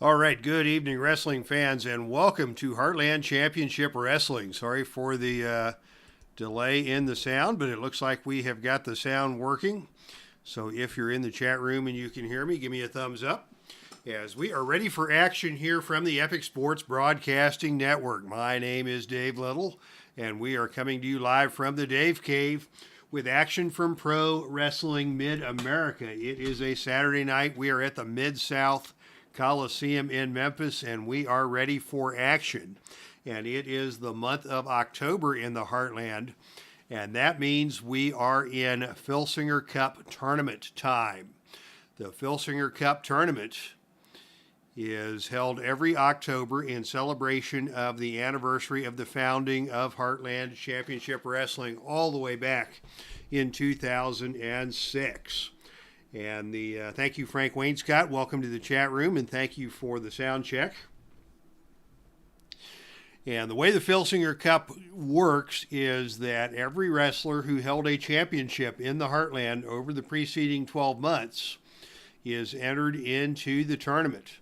All right, good evening, wrestling fans, and welcome to Heartland Championship Wrestling. Sorry for the delay in the sound, but it looks like we have got the sound working. So if you're in the chat room and you can hear me, give me a thumbs up. As we are ready for action here from the Epic Sports Broadcasting Network. My name is Dave Little, and we are coming to you live from the Dave Cave with action from Pro Wrestling Mid-America. It is a Saturday night. We are at the Mid-South Coliseum in Memphis, and we are ready for action. And it is the month of October in the Heartland, and that means we are in Filsinger Cup tournament time. The Filsinger Cup tournament is held every October in celebration of the anniversary of the founding of Heartland Championship Wrestling all the way back in 2006. And thank you, Frank Wainscott. Welcome to the chat room, and thank you for the sound check. And the way the Filsinger Cup works is that every wrestler who held a championship in the Heartland over the preceding 12 months is entered into the tournament.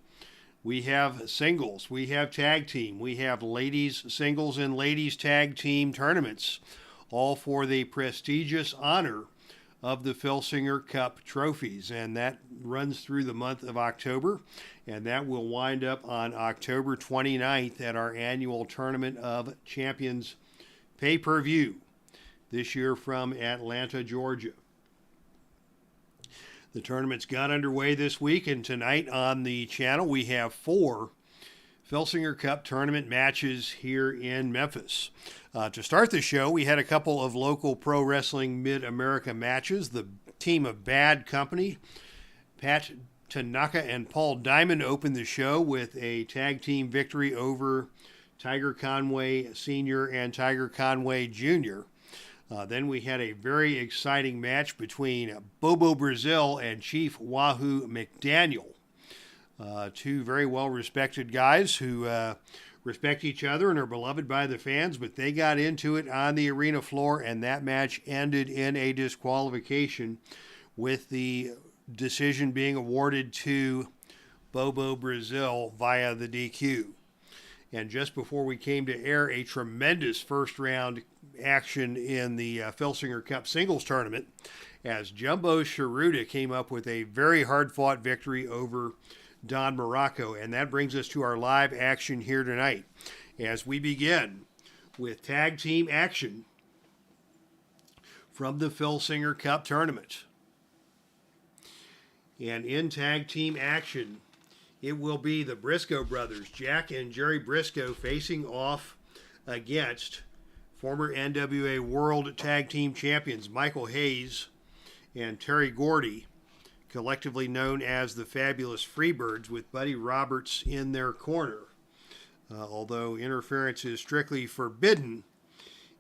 We have singles, we have tag team, we have ladies singles and ladies tag team tournaments, all for the prestigious honor of the Filsinger Cup trophies, and that runs through the month of October, and that will wind up on October 29th at our annual Tournament of Champions pay-per-view, this year from Atlanta, Georgia. The tournament's got underway this week, and tonight on the channel we have 4 Filsinger Cup tournament matches here in Memphis. To start the show, we had a couple of local Pro Wrestling Mid-America matches. The team of Bad Company, Pat Tanaka and Paul Diamond, opened the show with a tag team victory over Tiger Conway Sr. and Tiger Conway Jr. Then we had a very exciting match between Bobo Brazil and Chief Wahoo McDaniel. Two very well-respected guys who respect each other and are beloved by the fans, but they got into it on the arena floor, and that match ended in a disqualification with the decision being awarded to Bobo Brazil via the DQ. And just before we came to air, a tremendous first-round action in the Filsinger Cup singles tournament as Jumbo Sharuda came up with a very hard-fought victory over Don Morocco, and that brings us to our live action here tonight as we begin with tag team action from the Filsinger Cup tournament. And in tag team action, it will be the BRISCO brothers, Jack and Jerry Briscoe, facing off against former NWA World Tag Team Champions Michael Hayes and Terry Gordy, collectively known as the Fabulous Freebirds, with Buddy Roberts in their corner. Although interference is strictly forbidden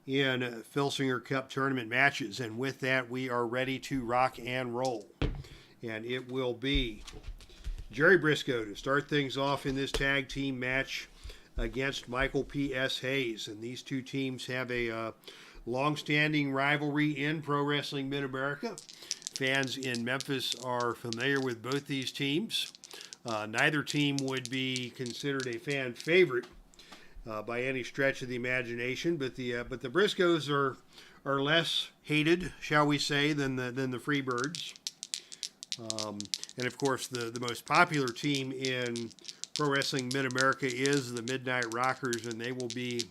in Filsinger Cup tournament matches. And with that, we are ready to rock and roll. And it will be Jerry Briscoe to start things off in this tag team match against Michael P.S. Hayes. And these two teams have a long-standing rivalry in Pro Wrestling Mid-America. Fans in Memphis are familiar with both these teams. Neither team would be considered a fan favorite by any stretch of the imagination, but the Briscoes are less hated, shall we say, than the Freebirds. And of course, the most popular team in Pro Wrestling Mid-America is the Midnight Rockers, and they will be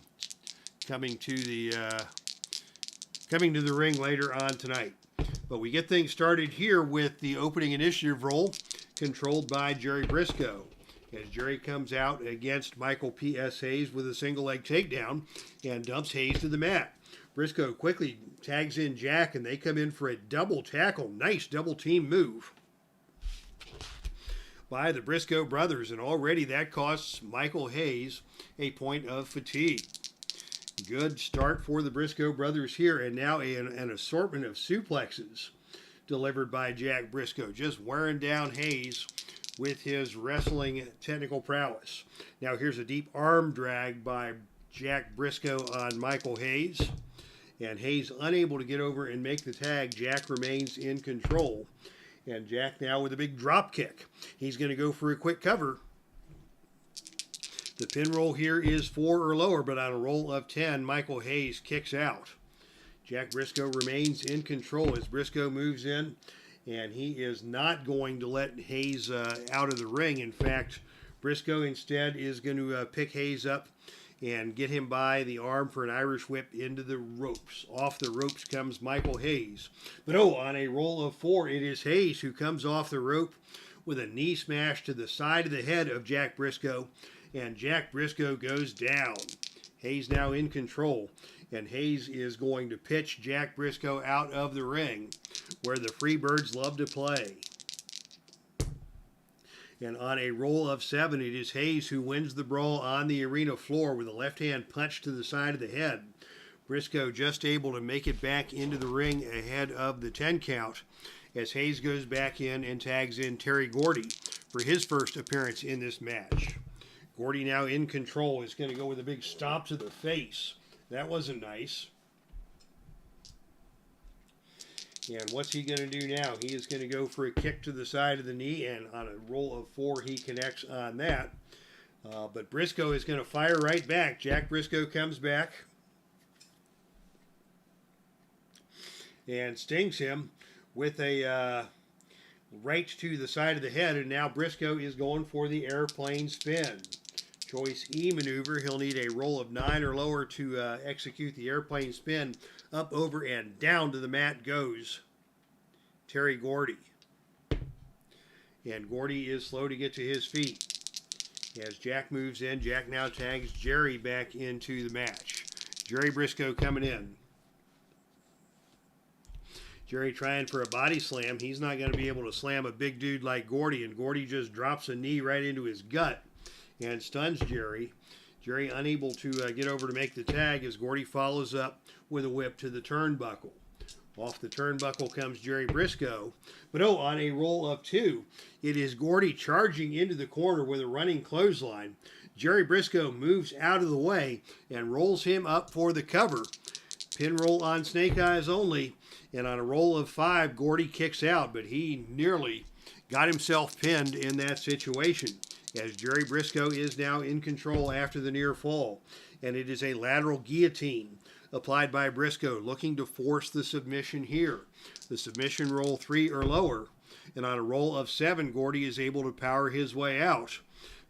coming to the ring later on tonight. But we get things started here with the opening initiative role controlled by Jerry Briscoe, as Jerry comes out against Michael P.S. Hayes with a single leg takedown and dumps Hayes to the mat. Briscoe quickly tags in Jack, and they come in for a double tackle. Nice double team move by the Briscoe brothers, and already that costs Michael Hayes a point of fatigue. Good start for the Briscoe brothers here, and now an assortment of suplexes delivered by Jack Briscoe, just wearing down Hayes with his wrestling technical prowess. Now here's a deep arm drag by Jack Briscoe on Michael Hayes, and Hayes unable to get over and make the tag. Jack remains in control, and Jack now with a big drop kick. He's going to go for a quick cover, The pin roll here is 4 or lower, but on a roll of 10, Michael Hayes kicks out. Jack Briscoe remains in control as Briscoe moves in, and he is not going to let Hayes out of the ring. In fact, Briscoe instead is going to pick Hayes up and get him by the arm for an Irish whip into the ropes. Off the ropes comes Michael Hayes. But on a roll of 4, it is Hayes who comes off the rope with a knee smash to the side of the head of Jack Briscoe, and Jack Briscoe goes down. Hayes now in control, and Hayes is going to pitch Jack Briscoe out of the ring, where the Freebirds love to play. And on a roll of 7, it is Hayes who wins the brawl on the arena floor with a left-hand punch to the side of the head. Briscoe just able to make it back into the ring ahead of the 10 count as Hayes goes back in and tags in Terry Gordy for his first appearance in this match. Gordy now in control is going to go with a big stomp to the face. That wasn't nice. And what's he going to do now? He is going to go for a kick to the side of the knee, and on a roll of 4, he connects on that. But Briscoe is going to fire right back. Jack Briscoe comes back and stings him with a right to the side of the head, and now Briscoe is going for the airplane spin. Choice E maneuver. He'll need a roll of 9 or lower to execute the airplane spin. Up, over, and down to the mat goes Terry Gordy. And Gordy is slow to get to his feet. As Jack moves in, Jack now tags Jerry back into the match. Jerry Briscoe coming in. Jerry trying for a body slam. He's not going to be able to slam a big dude like Gordy, and Gordy just drops a knee right into his gut and stuns Jerry. Jerry unable to get over to make the tag as Gordy follows up with a whip to the turnbuckle. Off the turnbuckle comes Jerry Briscoe. But on a roll of 2, it is Gordy charging into the corner with a running clothesline. Jerry Briscoe moves out of the way and rolls him up for the cover. Pin roll on Snake Eyes only. And on a roll of 5, Gordy kicks out, but he nearly got himself pinned in that situation, as Jerry Briscoe is now in control after the near fall. And it is a lateral guillotine applied by Briscoe, looking to force the submission here. The submission roll 3 or lower, and on a roll of 7, Gordy is able to power his way out.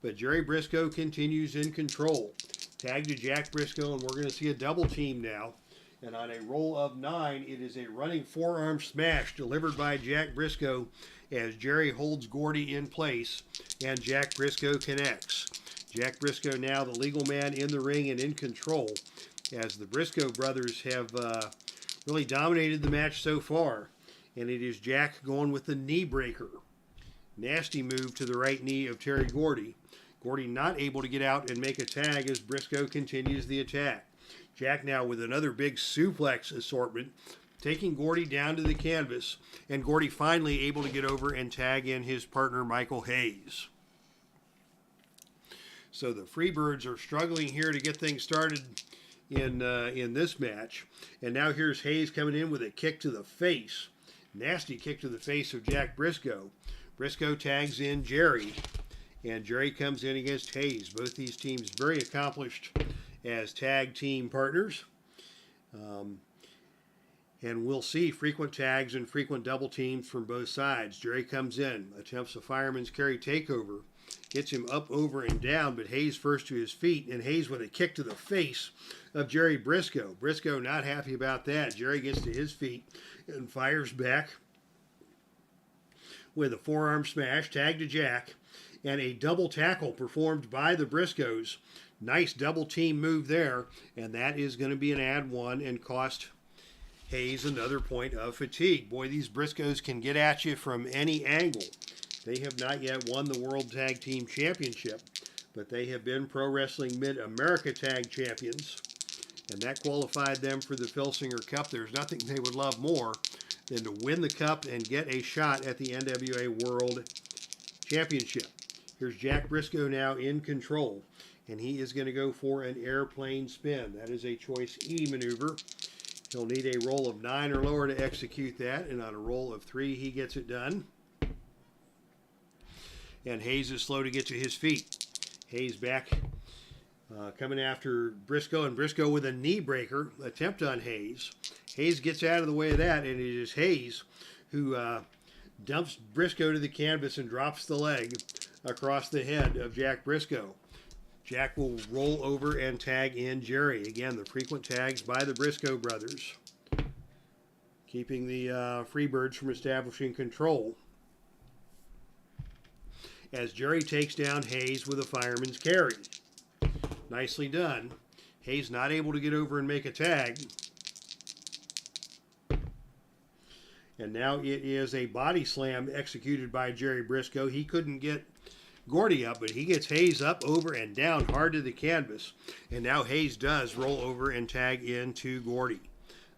But Jerry Briscoe continues in control. Tag to Jack Briscoe, and we're going to see a double team now. And on a roll of 9, it is a running forearm smash delivered by Jack Briscoe as Jerry holds Gordy in place and Jack Briscoe connects. Jack Briscoe now the legal man in the ring and in control, as the Briscoe brothers have really dominated the match so far. And it is Jack going with the knee breaker. Nasty move to the right knee of Terry Gordy. Gordy not able to get out and make a tag as Briscoe continues the attack. Jack now with another big suplex assortment, taking Gordy down to the canvas, and Gordy finally able to get over and tag in his partner Michael Hayes. So the Freebirds are struggling here to get things started in this match. And now here's Hayes coming in with a kick to the face. Nasty kick to the face of Jack Briscoe. Briscoe tags in Jerry, and Jerry comes in against Hayes. Both these teams very accomplished as tag team partners. And we'll see frequent tags and frequent double teams from both sides. Jerry comes in, attempts a fireman's carry takeover, gets him up, over, and down, but Hayes first to his feet, and Hayes with a kick to the face of Jerry Briscoe. Briscoe not happy about that. Jerry gets to his feet and fires back with a forearm smash, tag to Jack, and a double tackle performed by the Briscoes. Nice double team move there, and that is going to be an add 1 and cost Hayes another point of fatigue. Boy, these Briscoes can get at you from any angle. They have not yet won the World Tag Team Championship, but they have been Pro Wrestling Mid-America Tag Champions, and that qualified them for the Filsinger Cup. There's nothing they would love more than to win the Cup and get a shot at the NWA World Championship. Here's Jack Briscoe now in control, and he is going to go for an airplane spin. That is a choice E maneuver. He'll need a roll of 9 or lower to execute that, and on a roll of 3, he gets it done. And Hayes is slow to get to his feet. Hayes back coming after Briscoe, and Briscoe with a knee breaker attempt on Hayes. Hayes gets out of the way of that, and it is Hayes who dumps Briscoe to the canvas and drops the leg across the head of Jack Briscoe. Jack will roll over and tag in Jerry. Again, the frequent tags by the Briscoe brothers, keeping the Freebirds from establishing control. As Jerry takes down Hayes with a fireman's carry. Nicely done. Hayes not able to get over and make a tag. And now it is a body slam executed by Jerry Briscoe. He couldn't get GORDY up, but he gets Hayes up, over, and down hard to the canvas. And now Hayes does roll over and tag into GORDY.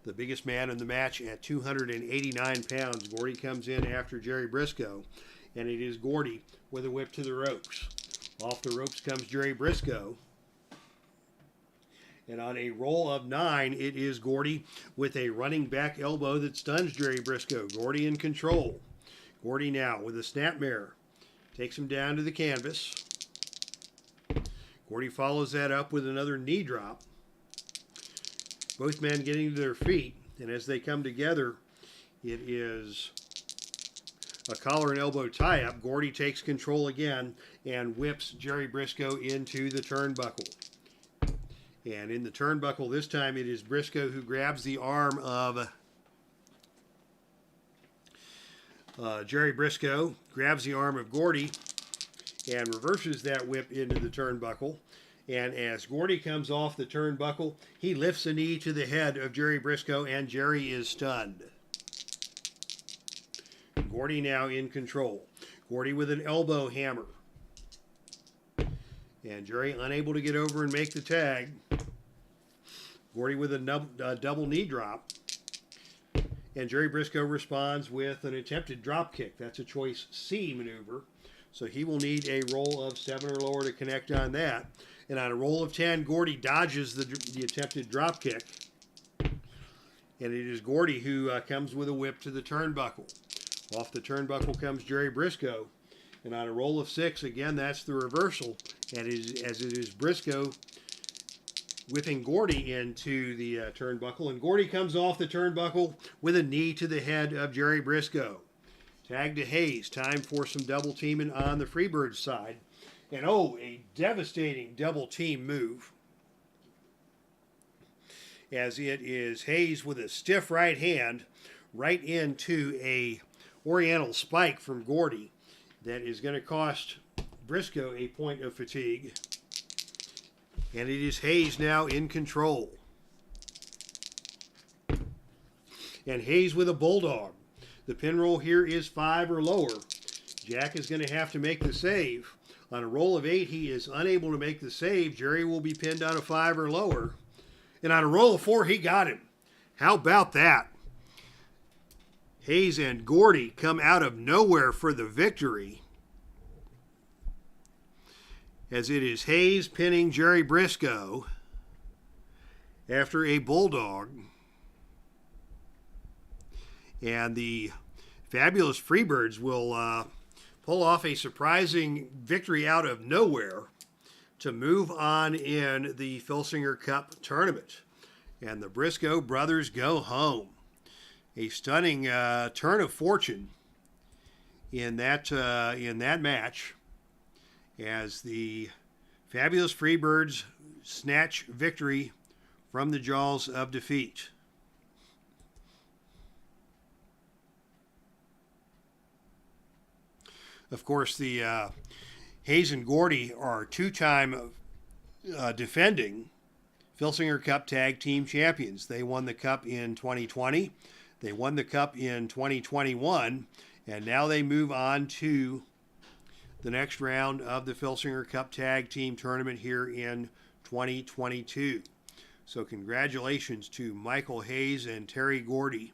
The biggest man in the match at 289 pounds. GORDY comes in after Jerry Briscoe. And it is GORDY with a whip to the ropes. Off the ropes comes Jerry Briscoe. And on a roll of 9, it is GORDY with a running back elbow that stuns Jerry Briscoe. GORDY in control. GORDY now with a snapmare. Takes him down to the canvas. GORDY follows that up with another knee drop. Both men getting to their feet. And as they come together, it is a collar and elbow tie-up. GORDY takes control again and whips Jerry Briscoe into the turnbuckle. And in the turnbuckle this time, it is Briscoe who grabs the arm of Jerry Briscoe, grabs the arm of GORDY, and reverses that whip into the turnbuckle. And as GORDY comes off the turnbuckle, he lifts a knee to the head of Jerry Briscoe, and Jerry is stunned. GORDY now in control. GORDY with an elbow hammer. And Jerry unable to get over and make the tag. GORDY with a double knee drop. And Jerry Briscoe responds with an attempted drop kick. That's a choice C maneuver. So he will need a roll of 7 or lower to connect on that. And on a roll of 10, GORDY dodges the attempted drop kick. And it is GORDY who comes with a whip to the turnbuckle. Off the turnbuckle comes Jerry Briscoe. And on a roll of 6, again, that's the reversal. And as it is Briscoe whipping GORDY into the turnbuckle. And GORDY comes off the turnbuckle with a knee to the head of Jerry Briscoe. Tag to Hayes. Time for some double teaming on the Freebirds side. And oh, a devastating double team move. As it is Hayes with a stiff right hand right into a Oriental spike from GORDY. That is going to cost Briscoe a point of fatigue. And it is Hayes now in control. And Hayes with a bulldog. The pin roll here is 5 or lower. Jack is going to have to make the save. On a roll of 8, he is unable to make the save. Jerry will be pinned on a 5 or lower. And on a roll of 4, he got him. How about that? Hayes and GORDY come out of nowhere for the victory. As it is Hayes pinning Jerry Briscoe after a bulldog. And the fabulous Freebirds will pull off a surprising victory out of nowhere to move on in the Filsinger Cup tournament. And the Briscoe brothers go home. A stunning turn of fortune in that match, as the fabulous Freebirds snatch victory from the jaws of defeat. Of course, the Hayes and GORDY are two-time defending Filsinger Cup Tag Team Champions. They won the Cup in 2020. They won the Cup in 2021. And now they move on to the next round of the Filsinger Cup Tag Team Tournament here in 2022. So congratulations to Michael Hayes and Terry GORDY,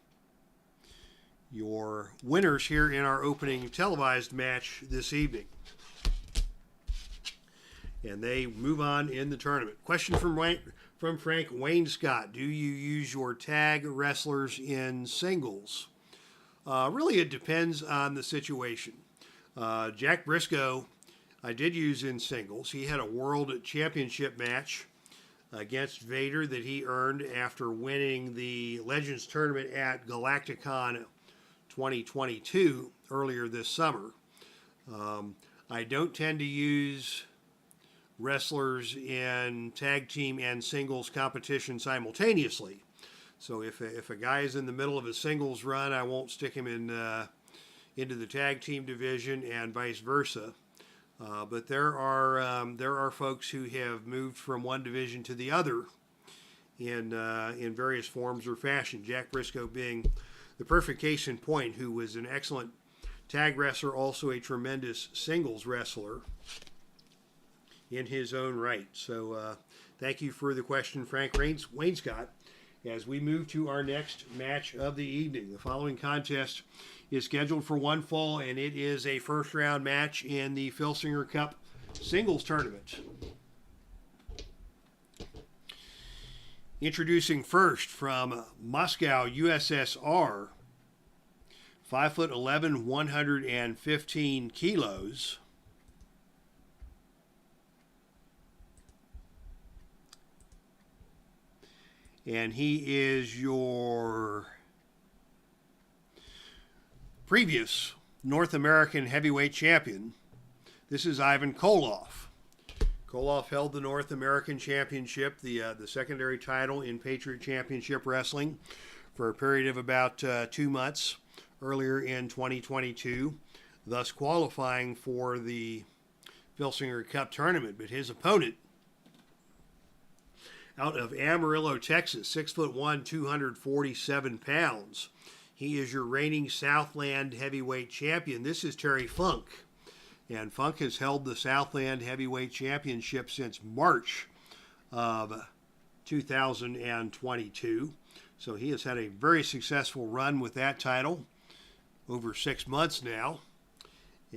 your winners here in our opening televised match this evening. And they move on in the tournament. Question from Frank Wayne Scott. Do you use your tag wrestlers in singles? Really, it depends on the situation. Jack Briscoe I did use in singles. He had a World Championship match against Vader that he earned after winning the Legends Tournament at Galacticon 2022 earlier this summer. I don't tend to use wrestlers in tag team and singles competition simultaneously. So if a guy is in the middle of a singles run, I won't stick him into the tag team division and vice versa. But there are folks who have moved from one division to the other in various forms or fashion. Jack Briscoe being the perfect case in point, who was an excellent tag wrestler, also a tremendous singles wrestler in his own right. So thank you for the question, Frank Wainscott. As we move to our next match of the evening, the following contest is scheduled for one fall, and it is a first round match in the Filsinger Cup singles tournament. Introducing first from Moscow, USSR, 5'11", 115 kilos. And he is your previous North American heavyweight champion. This is Ivan Koloff. Koloff held the North American Championship, the secondary title in Patriot Championship Wrestling, for a period of about 2 months earlier in 2022, thus qualifying for the Filsinger Cup tournament. But his opponent, out of Amarillo, Texas, 6'1", 247 pounds. He is your reigning Southland heavyweight champion. This is Terry Funk. And Funk has held the Southland heavyweight championship since March of 2022. So he has had a very successful run with that title over 6 months now.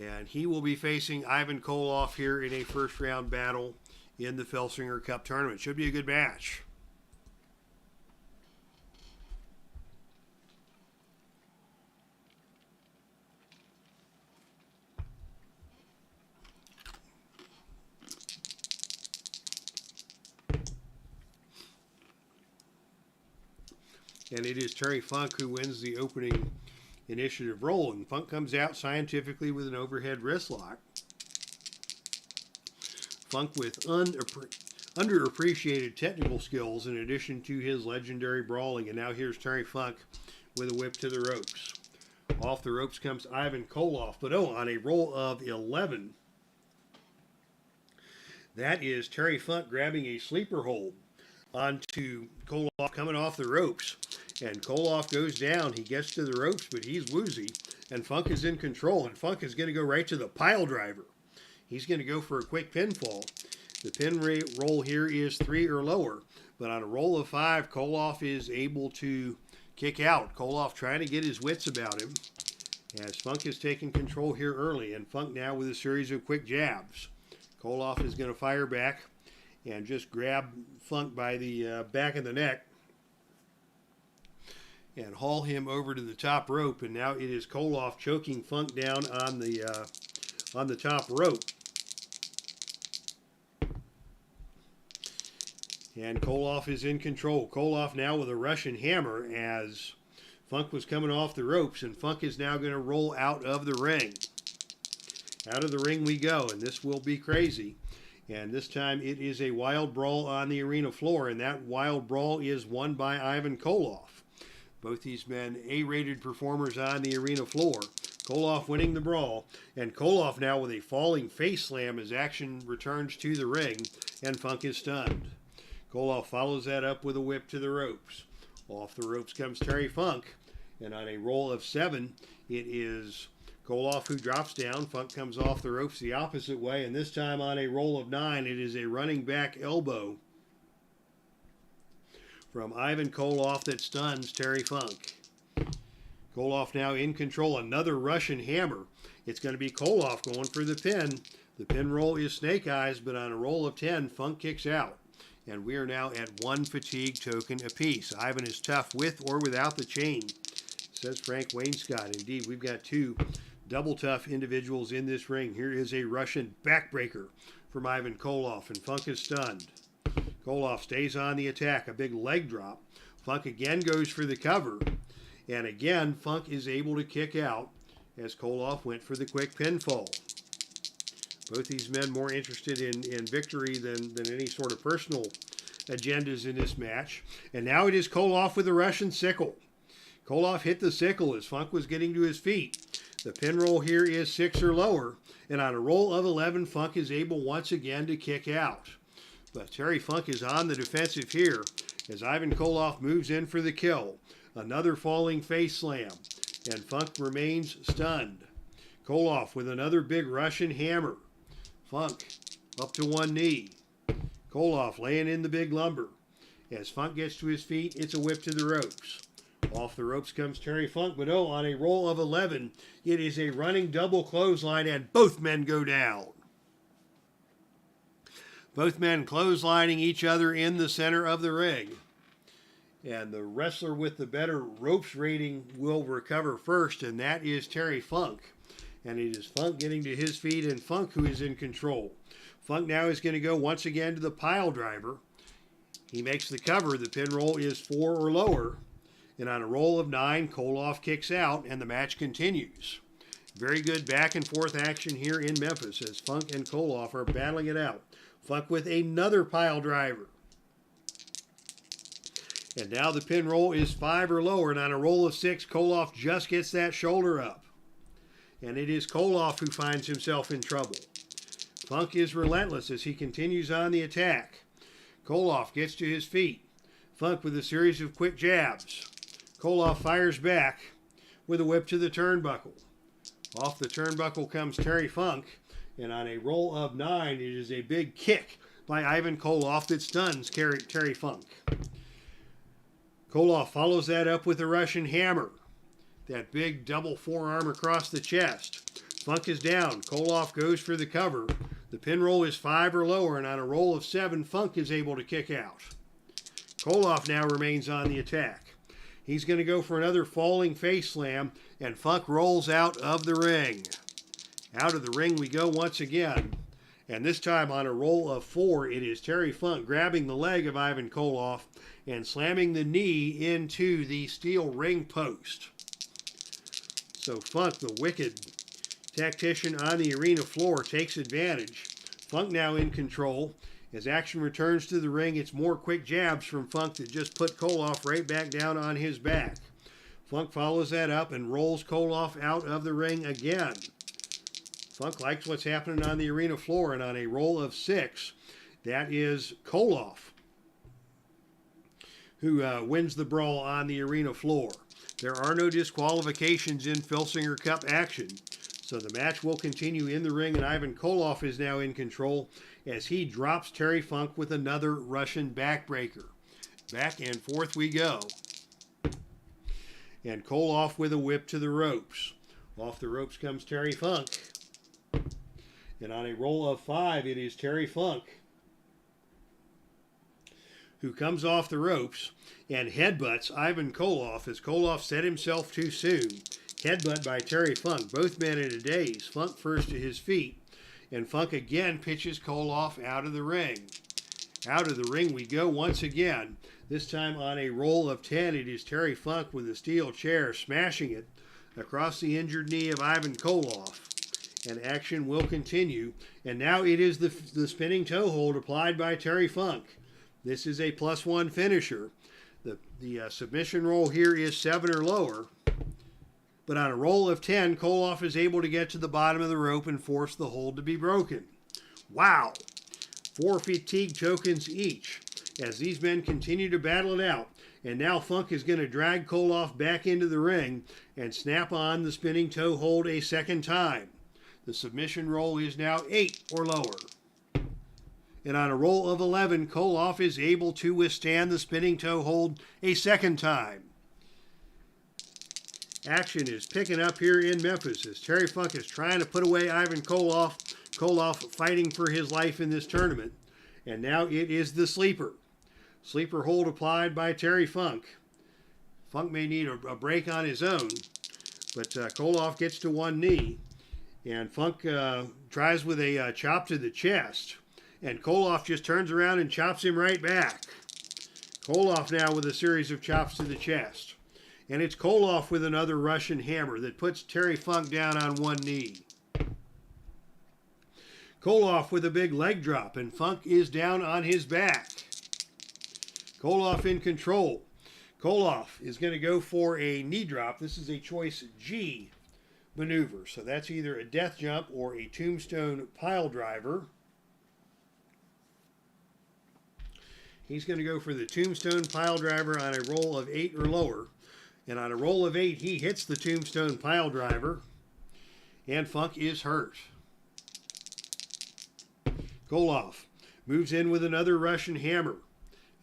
And he will be facing Ivan Koloff here in a first round battle in the Filsinger Cup tournament. Should be a good match. And it is Terry Funk who wins the opening initiative roll. And Funk comes out scientifically with an overhead wrist lock. Funk with underappreciated technical skills in addition to his legendary brawling. And now here's Terry Funk with a whip to the ropes. Off the ropes comes Ivan Koloff, but on a roll of 11. That is Terry Funk grabbing a sleeper hold onto Koloff coming off the ropes. And Koloff goes down. He gets to the ropes, but he's woozy. And Funk is in control. And Funk is going to go right to the pile driver. He's going to go for a quick pinfall. The pin roll here is 3 or lower. But on a roll of 5, Koloff is able to kick out. Koloff trying to get his wits about him, as Funk is taking control here early. And Funk now with a series of quick jabs. Koloff is going to fire back and just grab Funk by the back of the neck and haul him over to the top rope. And now it is Koloff choking Funk down on the top rope. And Koloff is in control. Koloff now with a Russian hammer as Funk was coming off the ropes, and Funk is now going to roll out of the ring. Out of the ring we go, and this will be crazy. And this time it is a wild brawl on the arena floor, and that wild brawl is won by Ivan Koloff. Both these men A-rated performers on the arena floor. Koloff winning the brawl, and Koloff now with a falling face slam as action returns to the ring, and Funk is stunned. Koloff follows that up with a whip to the ropes. Off the ropes comes Terry Funk, and on a roll of 7, it is Koloff who drops down. Funk comes off the ropes the opposite way, and this time on a roll of 9, it is a running back elbow from Ivan Koloff that stuns Terry Funk. Koloff now in control. Another Russian hammer. It's going to be Koloff going for the pin. The pin roll is snake eyes, but on a roll of 10, Funk kicks out. And we are now at 1 fatigue token apiece. Ivan is tough with or without the chain, says Frank Wainscott. Indeed, we've got 2 double tough individuals in this ring. Here is a Russian backbreaker from Ivan Koloff, and Funk is stunned. Koloff stays on the attack, a big leg drop. Funk again goes for the cover, and again Funk is able to kick out as Koloff went for the quick pinfall. Both these men more interested in victory than any sort of personal agendas in this match. And now it is Koloff with the Russian sickle. Koloff hit the sickle as Funk was getting to his feet. The pin roll here is 6 or lower, and on a roll of 11, Funk is able once again to kick out. But Terry Funk is on the defensive here as Ivan Koloff moves in for the kill. Another falling face slam, and Funk remains stunned. Koloff with another big Russian hammer. Funk up to one knee. Koloff laying in the big lumber. As Funk gets to his feet, it's a whip to the ropes. Off the ropes comes Terry Funk, but oh, on a roll of 11, it is a running double clothesline, and both men go down. Both men clotheslining each other in the center of the ring. And the wrestler with the better ropes rating will recover first, and that is Terry Funk. And it is Funk getting to his feet, and Funk who is in control. Funk now is going to go once again to the pile driver. He makes the cover. The pin roll is 4 or lower. And on a roll of 9, Koloff kicks out, and the match continues. Very good back and forth action here in Memphis as Funk and Koloff are battling it out. Funk with another pile driver. And now the pin roll is 5 or lower, and on a roll of 6, Koloff just gets that shoulder up. And it is Koloff who finds himself in trouble. Funk is relentless as he continues on the attack. Koloff gets to his feet. Funk with a series of quick jabs. Koloff fires back with a whip to the turnbuckle. Off the turnbuckle comes Terry Funk, and on a roll of 9, it is a big kick by Ivan Koloff that stuns Terry Funk. Koloff follows that up with a Russian hammer. That big double forearm across the chest. Funk is down. Koloff goes for the cover. The pin roll is 5 or lower, and on a roll of 7, Funk is able to kick out. Koloff now remains on the attack. He's going to go for another falling face slam, and Funk rolls out of the ring. Out of the ring we go once again. And this time on a roll of 4, it is Terry Funk grabbing the leg of Ivan Koloff and slamming the knee into the steel ring post. So Funk, the wicked tactician on the arena floor, takes advantage. Funk now in control. As action returns to the ring, it's more quick jabs from Funk that just put Koloff right back down on his back. Funk follows that up and rolls Koloff out of the ring again. Funk likes what's happening on the arena floor, and on a roll of 6, that is Koloff who wins the brawl on the arena floor. There are no disqualifications in Filsinger Cup action, so the match will continue in the ring, and Ivan Koloff is now in control as he drops Terry Funk with another Russian backbreaker. Back and forth we go. And Koloff with a whip to the ropes. Off the ropes comes Terry Funk. And on a roll of 5, it is Terry Funk who comes off the ropes and headbutts Ivan Koloff as Koloff set himself too soon. Headbutt by Terry Funk. Both men in a daze. Funk first to his feet. And Funk again pitches Koloff out of the ring. Out of the ring we go once again. This time on a roll of 10, it is Terry Funk with a steel chair smashing it across the injured knee of Ivan Koloff. And action will continue. And now it is the spinning toe hold applied by Terry Funk. This is a +1 finisher. The submission roll here is 7 or lower. But on a roll of 10, Koloff is able to get to the bottom of the rope and force the hold to be broken. Wow! 4 fatigue tokens each as these men continue to battle it out. And now Funk is going to drag Koloff back into the ring and snap on the spinning toe hold a second time. The submission roll is now 8 or lower. And on a roll of 11, Koloff is able to withstand the spinning toe hold a second time. Action is picking up here in Memphis as Terry Funk is trying to put away Ivan Koloff. Koloff fighting for his life in this tournament. And now it is the sleeper. Sleeper hold applied by Terry Funk. Funk may need a break on his own, But Koloff gets to one knee, and Funk tries with a chop to the chest, and Koloff just turns around and chops him right back. Koloff now with a series of chops to the chest. And it's Koloff with another Russian hammer that puts Terry Funk down on one knee. Koloff with a big leg drop, and Funk is down on his back. Koloff in control. Koloff is going to go for a knee drop. This is a choice G maneuver. So that's either a death jump or a tombstone pile driver. He's going to go for the tombstone pile driver on a roll of 8 or lower. And on a roll of 8, he hits the tombstone pile driver. And Funk is hurt. Koloff moves in with another Russian hammer.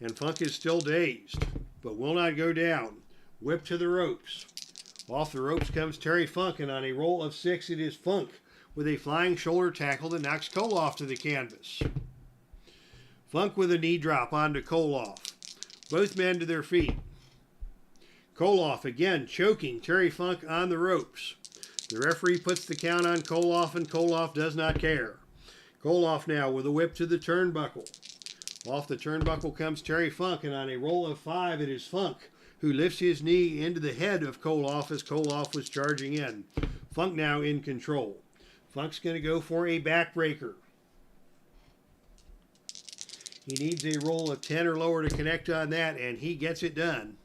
And Funk is still dazed, but will not go down. Whip to the ropes. Off the ropes comes Terry Funk, and on a roll of 6, it is Funk with a flying shoulder tackle that knocks Koloff to the canvas. Funk with a knee drop onto Koloff. Both men to their feet. Koloff again choking Terry Funk on the ropes. The referee puts the count on Koloff, and Koloff does not care. Koloff now with a whip to the turnbuckle. Off the turnbuckle comes Terry Funk, and on a roll of 5, it is Funk who lifts his knee into the head of Koloff as Koloff was charging in. Funk now in control. Funk's going to go for a backbreaker. He needs a roll of 10 or lower to connect on that, and he gets it done.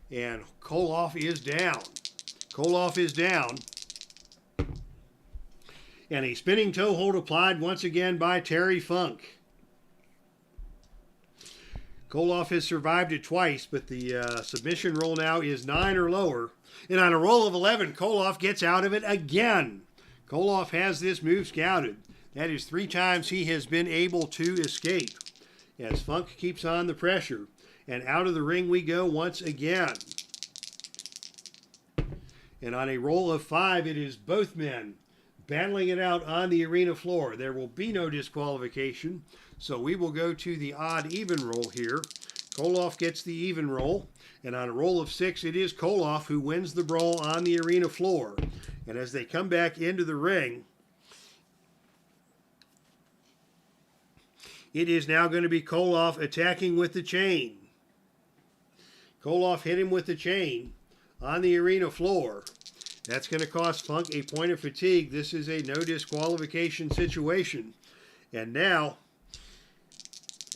And Koloff is down. Koloff is down. And a spinning toe hold applied once again by Terry Funk. Koloff has survived it twice, but the submission roll now is 9 or lower. And on a roll of 11, Koloff gets out of it again. Koloff has this move scouted. That is 3 times he has been able to escape. As Funk keeps on the pressure. And out of the ring we go once again. And on a roll of 5, it is both men battling it out on the arena floor. There will be no disqualification, so we will go to the odd-even roll here. Koloff gets the even roll, and on a roll of 6, it is Koloff who wins the brawl on the arena floor. And as they come back into the ring, it is now going to be Koloff attacking with the chain. Koloff hit him with the chain on the arena floor. That's going to cost Funk a point of fatigue. This is a no disqualification situation. And now,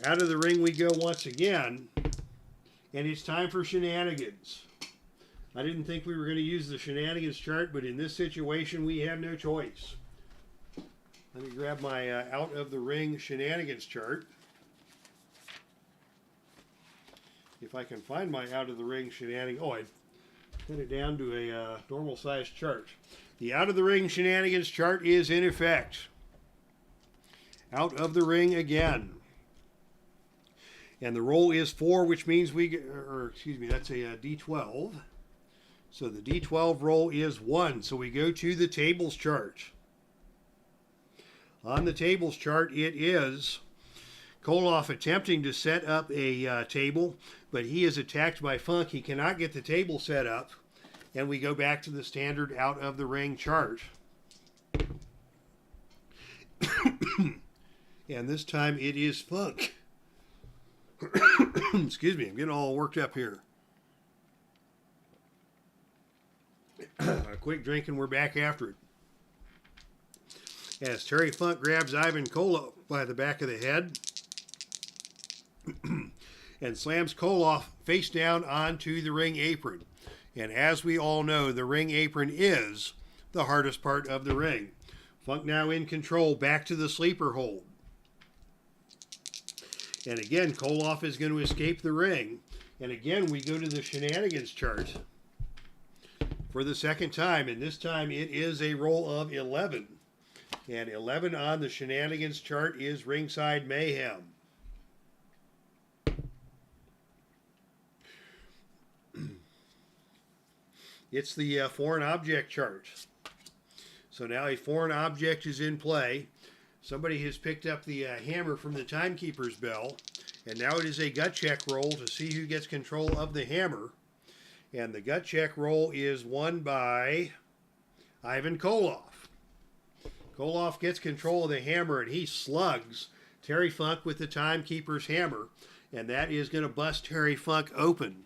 out of the ring we go once again. And it's time for shenanigans. I didn't think we were going to use the shenanigans chart, but in this situation, we have no choice. Let me grab my out of the ring shenanigans chart. If I can find my out of the ring shenanigans. Oh, I put it down to a normal size chart. The out of the ring shenanigans chart is in effect. Out of the ring again. And the roll is 4, which means that's a D12. So the D12 roll is 1. So we go to the tables chart. On the tables chart, it is Koloff attempting to set up a table, but he is attacked by Funk. He cannot get the table set up, and we go back to the standard out of the ring chart. And this time it is Funk. Excuse me, I'm getting all worked up here. A quick drink and we're back after it. As Terry Funk grabs Ivan Koloff by the back of the head and slams Koloff face down onto the ring apron. And as we all know, the ring apron is the hardest part of the ring. Funk now in control, back to the sleeper hold. And again, Koloff is going to escape the ring. And again, we go to the shenanigans chart for the second time. And this time it is a roll of 11. And 11 on the shenanigans chart is ringside mayhem. It's the foreign object chart. So now a foreign object is in play. Somebody has picked up the hammer from the timekeeper's bell. And now it is a gut check roll to see who gets control of the hammer. And the gut check roll is won by Ivan Koloff. Koloff gets control of the hammer and he slugs Terry Funk with the timekeeper's hammer. And that is going to bust Terry Funk open.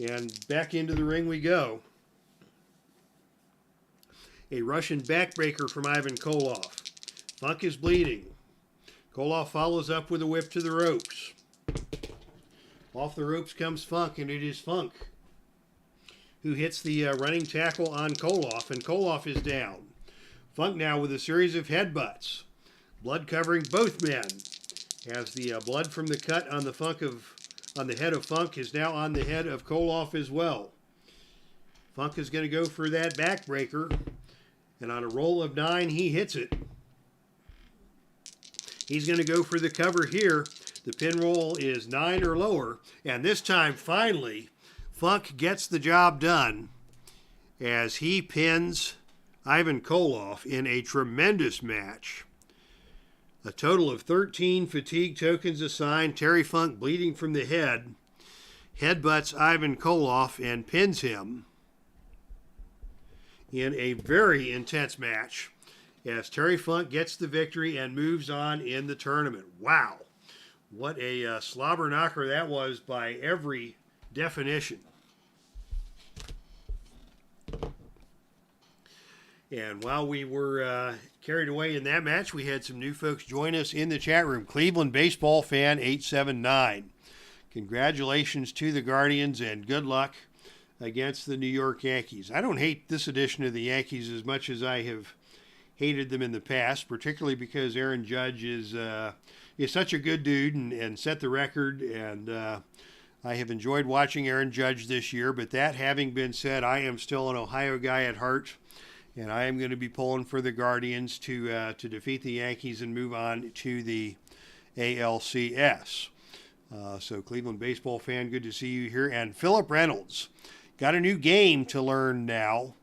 And back into the ring we go. A Russian backbreaker from Ivan Koloff. Funk is bleeding. Koloff follows up with a whip to the ropes. Off the ropes comes Funk, and it is Funk who hits the running tackle on Koloff, and Koloff is down. Funk now with a series of headbutts. Blood covering both men, as the blood from the cut on the head of Funk is now on the head of Koloff as well. Funk is going to go for that backbreaker, and on a roll of 9, he hits it. He's going to go for the cover here. The pin roll is 9 or lower, and this time, finally, Funk gets the job done as he pins Ivan Koloff in a tremendous match. A total of 13 fatigue tokens assigned. Terry Funk, bleeding from the head, headbutts Ivan Koloff and pins him in a very intense match as Terry Funk gets the victory and moves on in the tournament. Wow, what a slobber knocker that was by every definition. And while we were carried away in that match, we had some new folks join us in the chat room. Cleveland Baseball Fan 879. Congratulations to the Guardians and good luck against the New York Yankees. I don't hate this edition of the Yankees as much as I have hated them in the past, particularly because Aaron Judge is such a good dude and set the record. And I have enjoyed watching Aaron Judge this year. But that having been said, I am still an Ohio guy at heart. And I am going to be pulling for the Guardians to defeat the Yankees and move on to the ALCS. So Cleveland Baseball Fan, good to see you here. And Philip Reynolds, got a new game to learn now.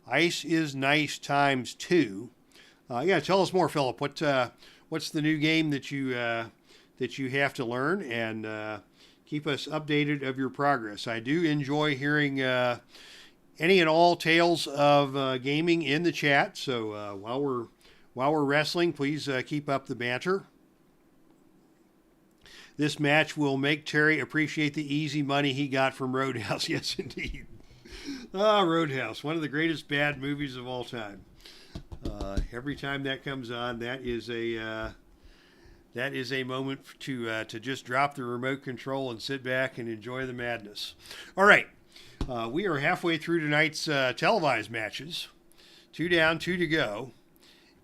Ice is Nice ×2. Yeah, tell us more, Philip. What's the new game that you have to learn, and keep us updated of your progress. I do enjoy hearing any and all tales of gaming in the chat. So while we're wrestling, please keep up the banter. This match will make Terry appreciate the easy money he got from Roadhouse. Yes, indeed. Roadhouse, one of the greatest bad movies of all time. Every time that comes on, that is a moment to just drop the remote control and sit back and enjoy the madness. All right, we are halfway through tonight's televised matches. 2 down, 2 to go,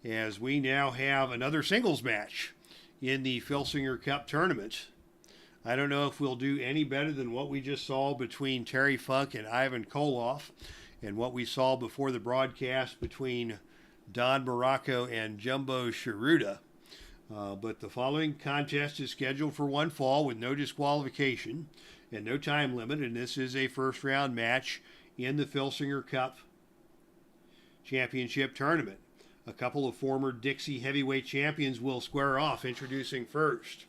as we now have another singles match in the Filsinger Cup tournament. I don't know if we'll do any better than what we just saw between Terry Funk and Ivan Koloff, and what we saw before the broadcast between Don Morocco and Jumbo Sharuda. But the following contest is scheduled for one fall with no disqualification and no time limit, and this is a first round match in the Filsinger Cup Championship Tournament. A couple of former Dixie heavyweight champions will square off. Introducing first,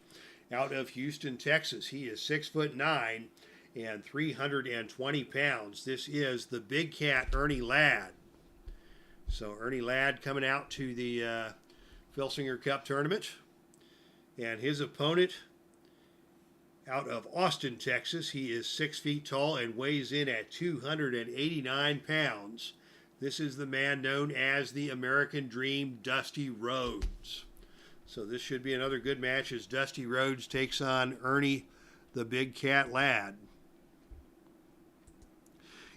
out of Houston, Texas. He is 6'9" and 320 pounds. This is the Big Cat, Ernie Ladd. So Ernie Ladd coming out to the Filsinger Cup tournament. And his opponent, out of Austin, Texas. He is 6 feet tall and weighs in at 289 pounds. This is the man known as the American Dream, Dusty Rhodes. So this should be another good match as Dusty Rhodes takes on Ernie the Big Cat Ladd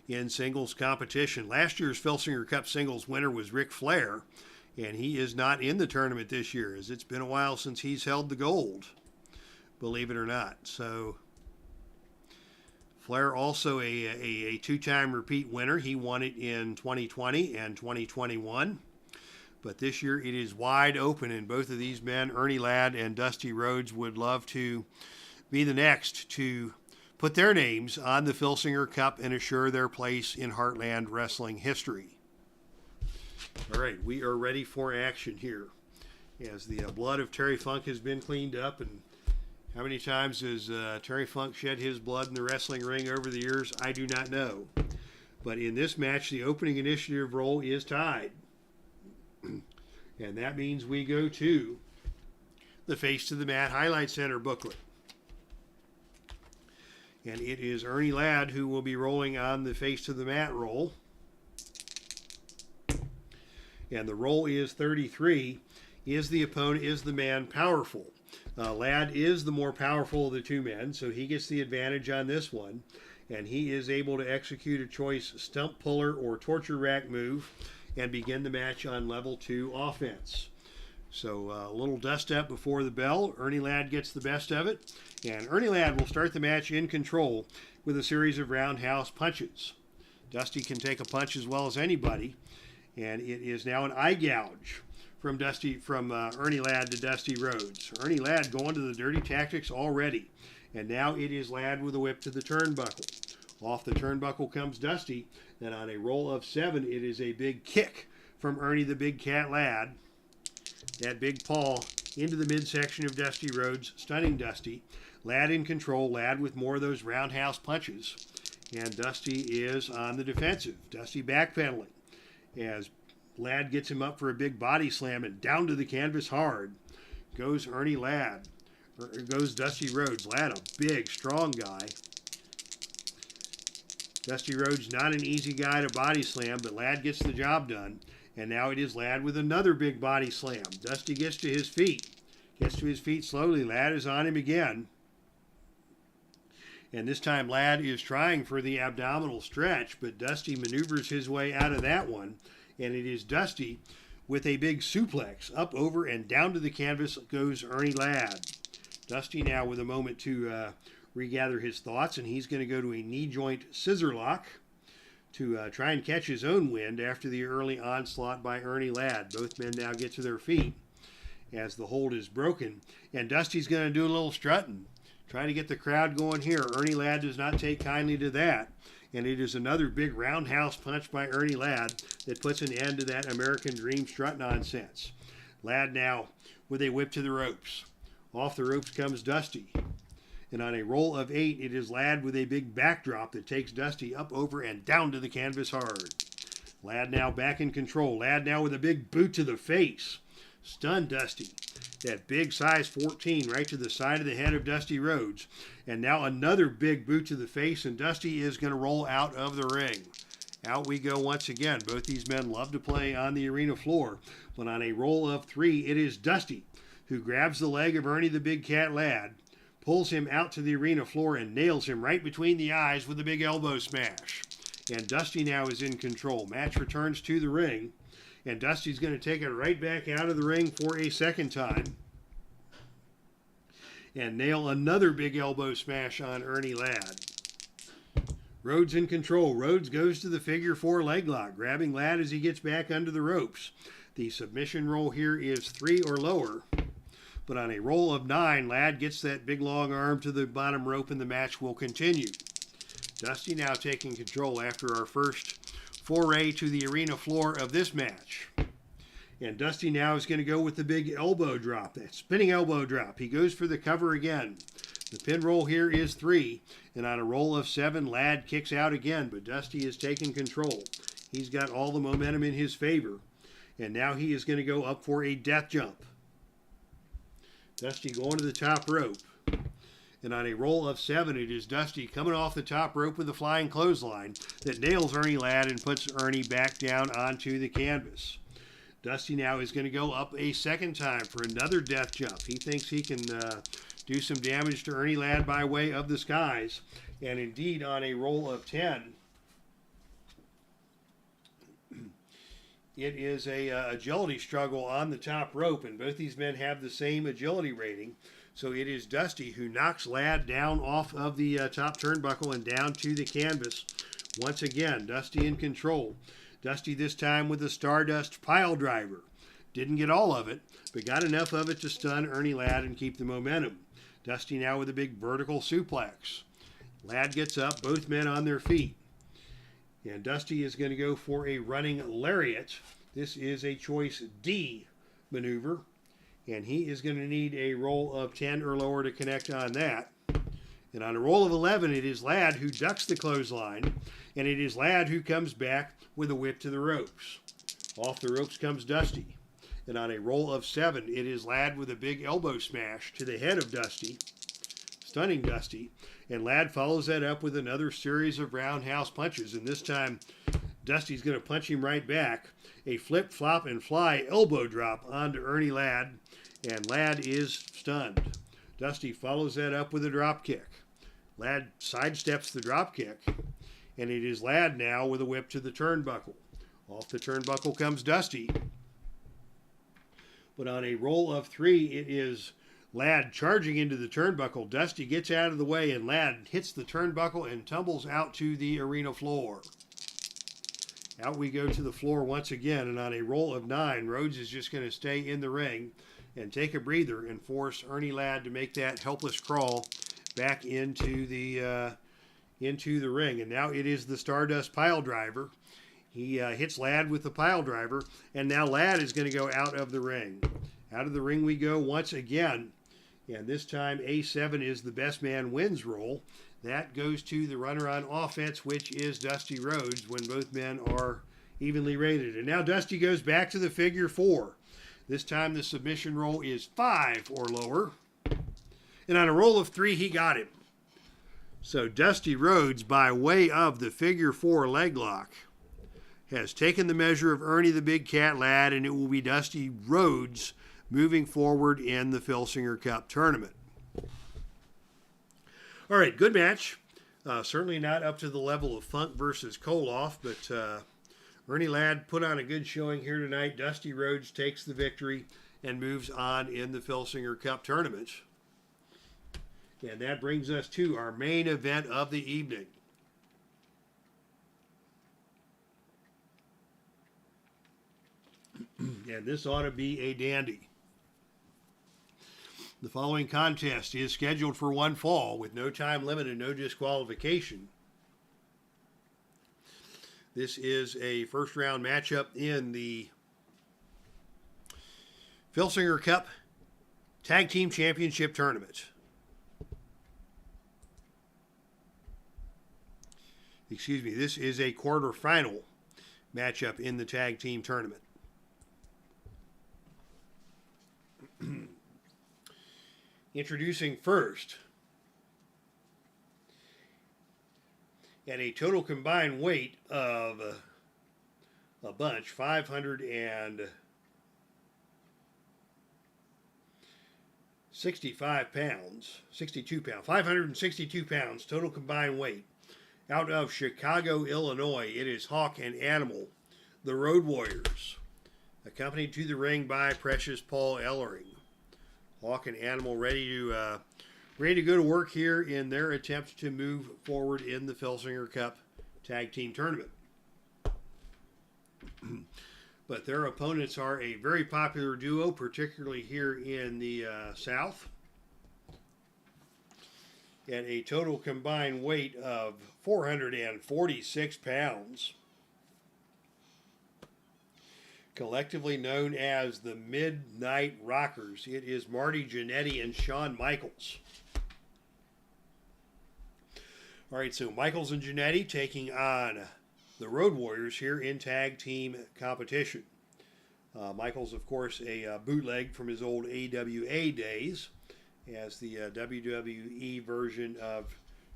in singles competition. Last year's Filsinger Cup singles winner was Ric Flair, and he is not in the tournament this year, as it's been a while since he's held the gold, believe it or not. So Flair also a two-time repeat winner. He won it in 2020 and 2021. But this year it is wide open, and both of these men, Ernie Ladd and Dusty Rhodes, would love to be the next to put their names on the Filsinger Cup and assure their place in Heartland wrestling history. All right, we are ready for action here, as the blood of Terry Funk has been cleaned up and How many times has Terry Funk shed his blood in the wrestling ring over the years? I do not know. But in this match, the opening initiative roll is tied. And that means we go to the Face to the Mat Highlight Center booklet. And it is Ernie Ladd who will be rolling on the Face to the Mat roll. And the roll is 33. Is the opponent, is the man powerful? Ladd is the more powerful of the two men, so he gets the advantage on this one. And he is able to execute a choice stump puller or torture rack move and begin the match on level 2 offense. So a little dust up before the bell. Ernie Ladd gets the best of it. And Ernie Ladd will start the match in control with a series of roundhouse punches. Dusty can take a punch as well as anybody. And it is now an eye gouge from Ernie Ladd to Dusty Rhodes. Ernie Ladd going to the dirty tactics already. And now it is Ladd with a whip to the turnbuckle. Off the turnbuckle comes Dusty. Then on a roll of 7, it is a big kick from Ernie the Big Cat Ladd. That big paw into the midsection of Dusty Rhodes, stunning Dusty. Ladd in control, Ladd with more of those roundhouse punches. And Dusty is on the defensive. Dusty backpedaling as Ladd gets him up for a big body slam and down to the canvas hard goes Ernie Ladd. Goes Dusty Rhodes. Ladd, a big, strong guy. Dusty Rhodes, not an easy guy to body slam, but Ladd gets the job done. And now it is Ladd with another big body slam. Dusty gets to his feet. Gets to his feet slowly. Ladd is on him again. And this time Ladd is trying for the abdominal stretch, but Dusty maneuvers his way out of that one. And it is Dusty with a big suplex. Up, over, and down to the canvas goes Ernie Ladd. Dusty now with a moment to regather his thoughts, and he's going to go to a knee joint scissor lock to try and catch his own wind after the early onslaught by Ernie Ladd. Both men now get to their feet as the hold is broken, and Dusty's going to do a little strutting, trying to get the crowd going here. Ernie Ladd does not take kindly to that, and it is another big roundhouse punch by Ernie Ladd that puts an end to that American Dream strut nonsense. Ladd now with a whip to the ropes. Off the ropes comes Dusty. And on a roll of 8, it is Ladd with a big backdrop that takes Dusty up, over, and down to the canvas hard. Ladd now back in control. Ladd now with a big boot to the face. Stunned Dusty. That big size 14 right to the side of the head of Dusty Rhodes. And now another big boot to the face, and Dusty is going to roll out of the ring. Out we go once again. Both these men love to play on the arena floor. But on a roll of 3, it is Dusty who grabs the leg of Ernie the Big Cat Ladd, pulls him out to the arena floor, and nails him right between the eyes with a big elbow smash. And Dusty now is in control. Match returns to the ring, and Dusty's going to take it right back out of the ring for a second time and nail another big elbow smash on Ernie Ladd. Rhodes in control. Rhodes goes to the figure 4 leg lock, grabbing Ladd as he gets back under the ropes. The submission roll here is 3 or lower. But on a roll of 9, Ladd gets that big long arm to the bottom rope, and the match will continue. Dusty now taking control after our first foray to the arena floor of this match. And Dusty now is going to go with the big elbow drop, that spinning elbow drop. He goes for the cover again. The pin roll here is 3, and on a roll of 7, Ladd kicks out again, but Dusty is taking control. He's got all the momentum in his favor, and now he is going to go up for a death jump. Dusty going to the top rope. And on a roll of 7, it is Dusty coming off the top rope with a flying clothesline that nails Ernie Ladd and puts Ernie back down onto the canvas. Dusty now is going to go up a second time for another death jump. He thinks he can do some damage to Ernie Ladd by way of the skies. And indeed, on a roll of 10, it is a agility struggle on the top rope, and both these men have the same agility rating. So it is Dusty who knocks Ladd down off of the top turnbuckle and down to the canvas. Once again, Dusty in control. Dusty this time with the Stardust pile driver. Didn't get all of it, but got enough of it to stun Ernie Ladd and keep the momentum. Dusty now with a big vertical suplex. Ladd gets up, both men on their feet. And Dusty is going to go for a running lariat. This is a choice D maneuver. And he is going to need a roll of 10 or lower to connect on that. And on a roll of 11, it is Ladd who ducks the clothesline. And it is Ladd who comes back with a whip to the ropes. Off the ropes comes Dusty. And on a roll of 7, it is Ladd with a big elbow smash to the head of Dusty, stunning Dusty. And Ladd follows that up with another series of roundhouse punches. And this time, Dusty's going to punch him right back. A flip, flop, and fly elbow drop onto Ernie Ladd. And Ladd is stunned. Dusty follows that up with a drop kick. Ladd sidesteps the drop kick. And it is Ladd now with a whip to the turnbuckle. Off the turnbuckle comes Dusty. But on a roll of 3, it is Ladd charging into the turnbuckle. Dusty gets out of the way, and Ladd hits the turnbuckle and tumbles out to the arena floor. Out we go to the floor once again, and on a roll of 9, Rhodes is just going to stay in the ring and take a breather and force Ernie Ladd to make that helpless crawl back into the ring. And now it is the Stardust pile driver. He hits Ladd with the pile driver, and now Ladd is going to go out of the ring. Out of the ring we go once again, and this time A7 is the best man wins roll. That goes to the runner on offense, which is Dusty Rhodes, when both men are evenly rated. And now Dusty goes back to the figure 4. This time the submission roll is 5 or lower. And on a roll of 3, he got him. So Dusty Rhodes, by way of the figure 4 leg lock, has taken the measure of Ernie the Big Cat Ladd, and it will be Dusty Rhodes moving forward in the Filsinger Cup tournament. All right, good match. Certainly not up to the level of Funk versus Koloff, but Ernie Ladd put on a good showing here tonight. Dusty Rhodes takes the victory and moves on in the Filsinger Cup tournament. And that brings us to our main event of the evening. And this ought to be a dandy. The following contest is scheduled for one fall with no time limit and no disqualification. This is a first round matchup in the Filsinger Cup Tag Team Championship Tournament. Excuse me, this is a quarterfinal matchup in the Tag Team Tournament. Introducing first, at a total combined weight of a bunch, 565 pounds, 62 pounds, 562 pounds total combined weight. Out of Chicago, Illinois, it is Hawk and Animal, the Road Warriors, accompanied to the ring by Precious Paul Ellering. Hawk and Animal ready to go to work here in their attempt to move forward in the Filsinger Cup Tag Team Tournament. But their opponents are a very popular duo, particularly here in the South. At a total combined weight of 446 pounds. Collectively known as the Midnight Rockers, it is Marty Jannetty and Shawn Michaels. All right, so Michaels and Jannetty taking on the Road Warriors here in tag team competition. Michaels, of course, a bootleg from his old AWA days, as the WWE version of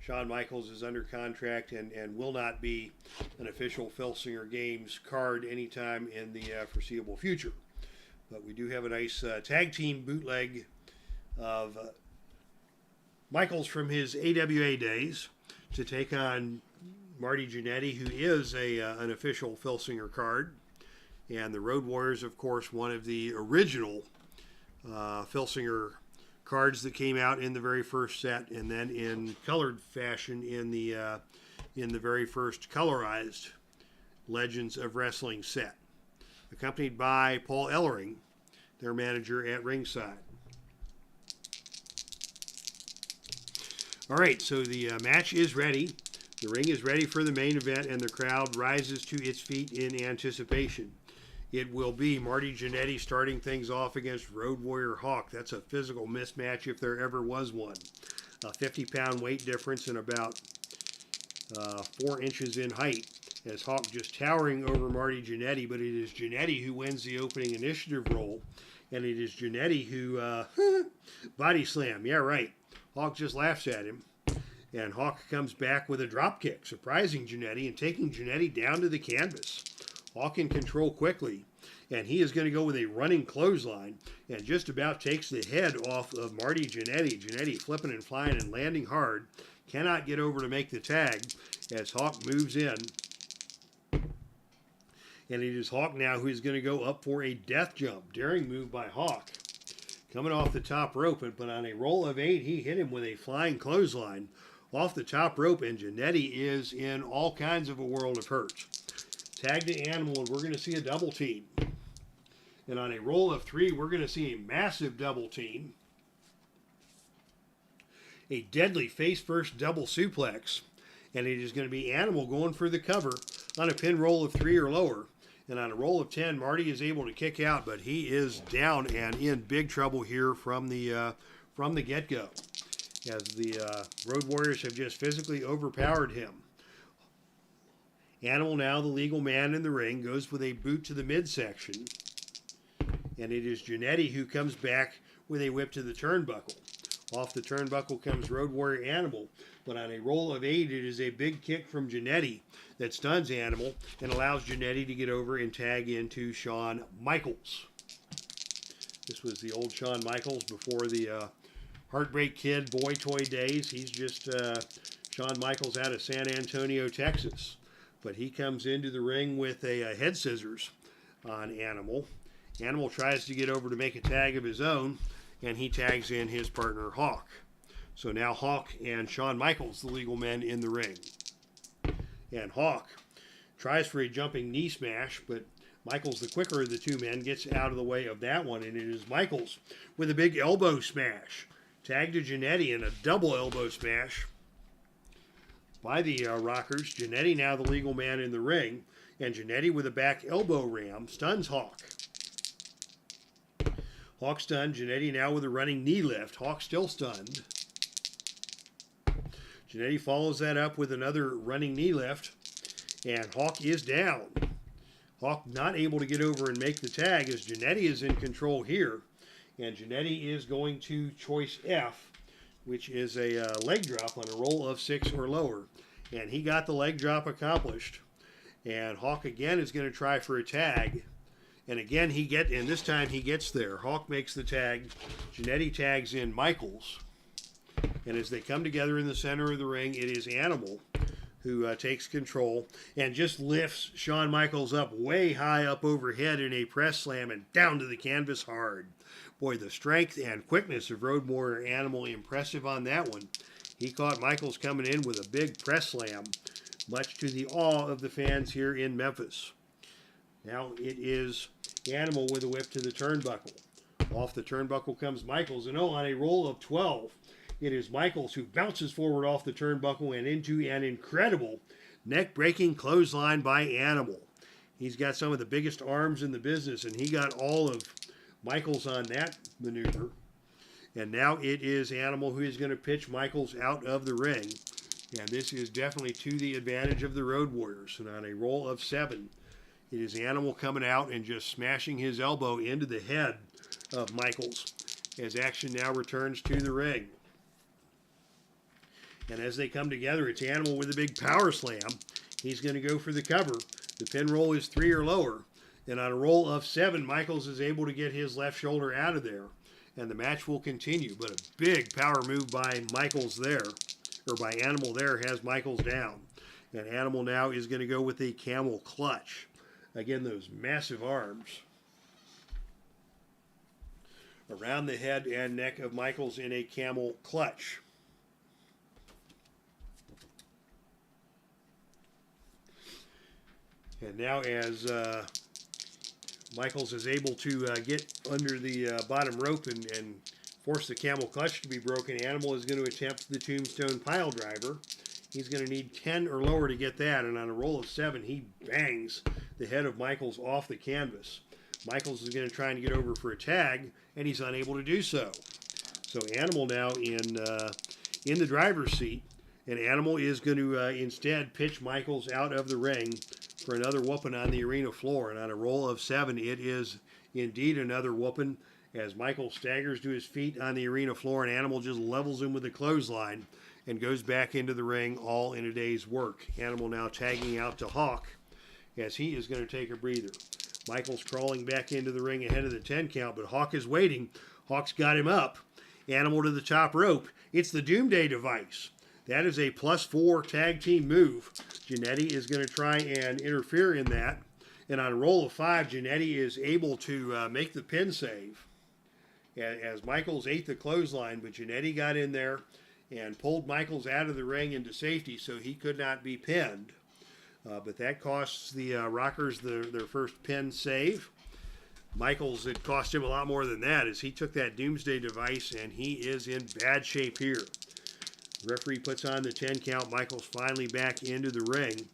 Shawn Michaels is under contract and will not be an official Filsinger Games card anytime in the foreseeable future. But we do have a nice tag team bootleg of Michaels from his AWA days to take on Marty Jannetty, who is an official Filsinger card. And the Road Warriors, of course, one of the original Filsinger cards that came out in the very first set, and then in colored fashion in the very first colorized Legends of Wrestling set, accompanied by Paul Ellering, their manager at ringside. All right, so the match is ready. The ring is ready for the main event, and the crowd rises to its feet in anticipation. it will be Marty Jannetty starting things off against Road Warrior Hawk. That's a physical mismatch if there ever was one. A 50-pound weight difference and about 4 inches in height, as Hawk just towering over Marty Jannetty, but it is Jannetty who wins the opening initiative roll, and it is Jannetty who body slam. Yeah, right. Hawk just laughs at him, and Hawk comes back with a drop kick, surprising Jannetty and taking Jannetty down to the canvas. Hawk in control quickly, and he is going to go with a running clothesline and just about takes the head off of Marty Jannetty. Jannetty flipping and flying and landing hard. Cannot get over to make the tag as Hawk moves in. And it is Hawk now who is going to go up for a death jump. Daring move by Hawk. Coming off the top rope, but on a roll of 8, he hit him with a flying clothesline off the top rope, and Jannetty is in all kinds of a world of hurt. Tag to Animal, and we're going to see a double team. And on a roll of 3, we're going to see a massive double team. A deadly face-first double suplex. And it is going to be Animal going for the cover on a pin roll of 3 or lower. And on a roll of 10, Marty is able to kick out, but he is down and in big trouble here from the get-go, as the Road Warriors have just physically overpowered him. Animal, now the legal man in the ring, goes with a boot to the midsection. And it is Jannetty who comes back with a whip to the turnbuckle. Off the turnbuckle comes Road Warrior Animal, but on a roll of 8, it is a big kick from Jannetty that stuns Animal and allows Jannetty to get over and tag into Shawn Michaels. This was the old Shawn Michaels before the Heartbreak Kid boy toy days. He's just Shawn Michaels out of San Antonio, Texas. But he comes into the ring with a head scissors on Animal. Animal tries to get over to make a tag of his own, and he tags in his partner Hawk. So now Hawk and Shawn Michaels, the legal men, in the ring. And Hawk tries for a jumping knee smash, but Michaels, the quicker of the two men, gets out of the way of that one, and it is Michaels with a big elbow smash. Tag to Jannetty and a double elbow smash by the Rockers. Jannetty now the legal man in the ring, and Jannetty with a back elbow ram stuns Hawk. Hawk stunned. Jannetty now with a running knee lift. Hawk still stunned. Jannetty follows that up with another running knee lift, and Hawk is down. Hawk not able to get over and make the tag as Jannetty is in control here, and Jannetty is going to choice F, which is a leg drop on a roll of 6 or lower, and he got the leg drop accomplished. And Hawk again is going to try for a tag. And again, and this time he gets there. Hawk makes the tag. Jannetty tags in Michaels. And as they come together in the center of the ring, it is Animal who takes control and just lifts Shawn Michaels up way high up overhead in a press slam and down to the canvas hard. Boy, the strength and quickness of Road Warrior Animal, impressive on that one. He caught Michaels coming in with a big press slam, much to the awe of the fans here in Memphis. Now it is Animal with a whip to the turnbuckle. Off the turnbuckle comes Michaels, and on a roll of 12, it is Michaels who bounces forward off the turnbuckle and into an incredible neck-breaking clothesline by Animal. He's got some of the biggest arms in the business, and he got all of Michaels on that maneuver. And now it is Animal who is going to pitch Michaels out of the ring. And this is definitely to the advantage of the Road Warriors. And on a roll of 7, it is Animal coming out and just smashing his elbow into the head of Michaels as action now returns to the ring. And as they come together, it's Animal with a big power slam. He's going to go for the cover. The pin roll is 3 or lower. And on a roll of 7, Michaels is able to get his left shoulder out of there. And the match will continue. But a big power move by Michaels there, or by Animal there, has Michaels down. And Animal now is going to go with a camel clutch. Again, those massive arms around the head and neck of Michaels in a camel clutch. And now as Michaels is able to get under the bottom rope and force the camel clutch to be broken, Animal is going to attempt the tombstone pile driver. He's going to need 10 or lower to get that, and on a roll of 7, he bangs the head of Michaels off the canvas. Michaels is going to try and get over for a tag, and he's unable to do so. So Animal now in the driver's seat, and Animal is going to instead pitch Michaels out of the ring for another whooping on the arena floor. And on a roll of 7, it is indeed another whooping as Michaels staggers to his feet on the arena floor, and Animal just levels him with a clothesline and goes back into the ring, all in a day's work. Animal now tagging out to Hawk as he is going to take a breather. Michaels crawling back into the ring ahead of the 10 count, but Hawk is waiting. Hawk's got him up. Animal to the top rope. It's the Doomsday device. That is a +4 tag team move. JANNETTY is going to try and interfere in that. And on a roll of 5, JANNETTY is able to make the pin save as Michaels ate the clothesline, but JANNETTY got in there and pulled Michaels out of the ring into safety so he could not be pinned. But that costs the Rockers their first pin save. Michaels, it cost him a lot more than that as he took that Doomsday device, and he is in bad shape here. Referee puts on the 10 count. Michaels finally back into the ring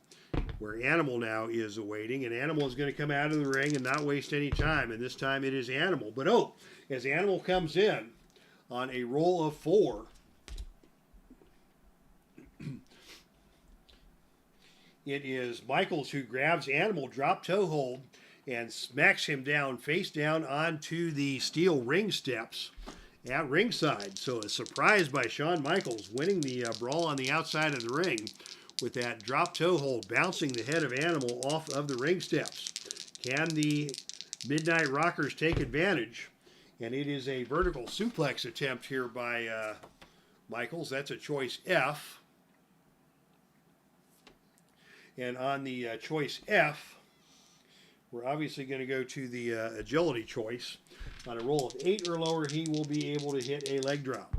where Animal now is awaiting, and Animal is going to come out of the ring and not waste any time, and this time it is Animal. But as Animal comes in on a roll of 4, it is Michaels who grabs Animal, drop toe hold, and smacks him down, face down onto the steel ring steps at ringside. So a surprise by Shawn Michaels, winning the brawl on the outside of the ring with that drop toe hold, bouncing the head of Animal off of the ring steps. Can the Midnight Rockers take advantage? And it is a vertical suplex attempt here by Michaels. That's a choice F. And on the choice F, we're obviously going to go to the agility choice. On a roll of 8 or lower, he will be able to hit a leg drop.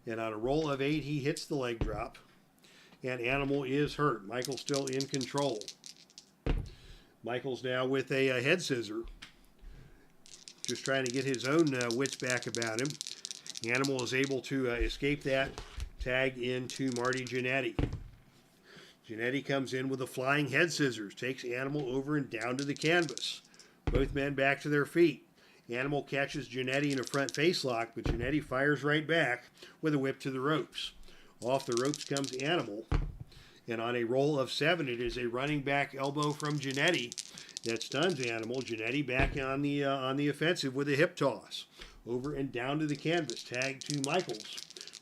And on a roll of 8, he hits the leg drop. And Animal is hurt. Michael's still in control. Michael's now with a head scissor. Just trying to get his own wits back about him. Animal is able to escape that, tag into Marty Jannetty. Jannetty comes in with a flying head scissors, takes Animal over and down to the canvas. Both men back to their feet. Animal catches Jannetty in a front face lock, but Jannetty fires right back with a whip to the ropes. Off the ropes comes Animal, and on a roll of 7, it is a running back elbow from Jannetty that stuns Animal. Jannetty back on the offensive with a hip toss. Over and down to the canvas, tag to Michaels.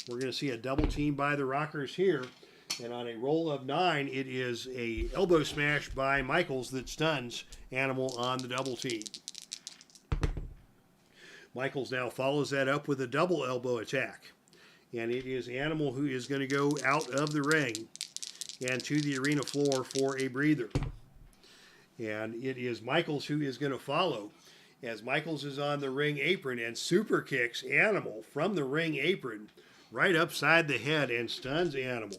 We're going to see a double team by the Rockers here. And on a roll of 9, it is a elbow smash by Michaels that stuns Animal on the double team. Michaels now follows that up with a double elbow attack. And it is Animal who is going to go out of the ring and to the arena floor for a breather. And it is Michaels who is going to follow as Michaels is on the ring apron and super kicks Animal from the ring apron right upside the head and stuns Animal.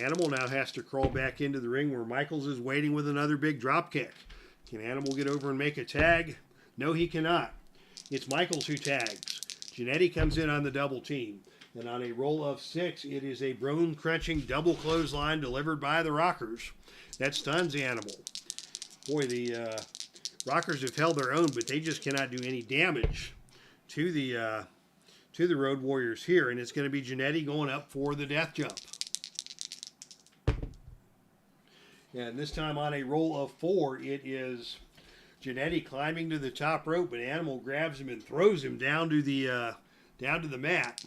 Animal now has to crawl back into the ring where Michaels is waiting with another big drop kick. Can Animal get over and make a tag? No, he cannot. It's Michaels who tags. Jannetty comes in on the double team. And on a roll of 6, it is a bone-crunching double clothesline delivered by the Rockers that stuns Animal. Boy, the Rockers have held their own, but they just cannot do any damage to the Road Warriors here. And it's going to be Jannetty going up for the death jump. And this time on a roll of 4, it is Jannetty climbing to the top rope, but Animal grabs him and throws him down to the mat.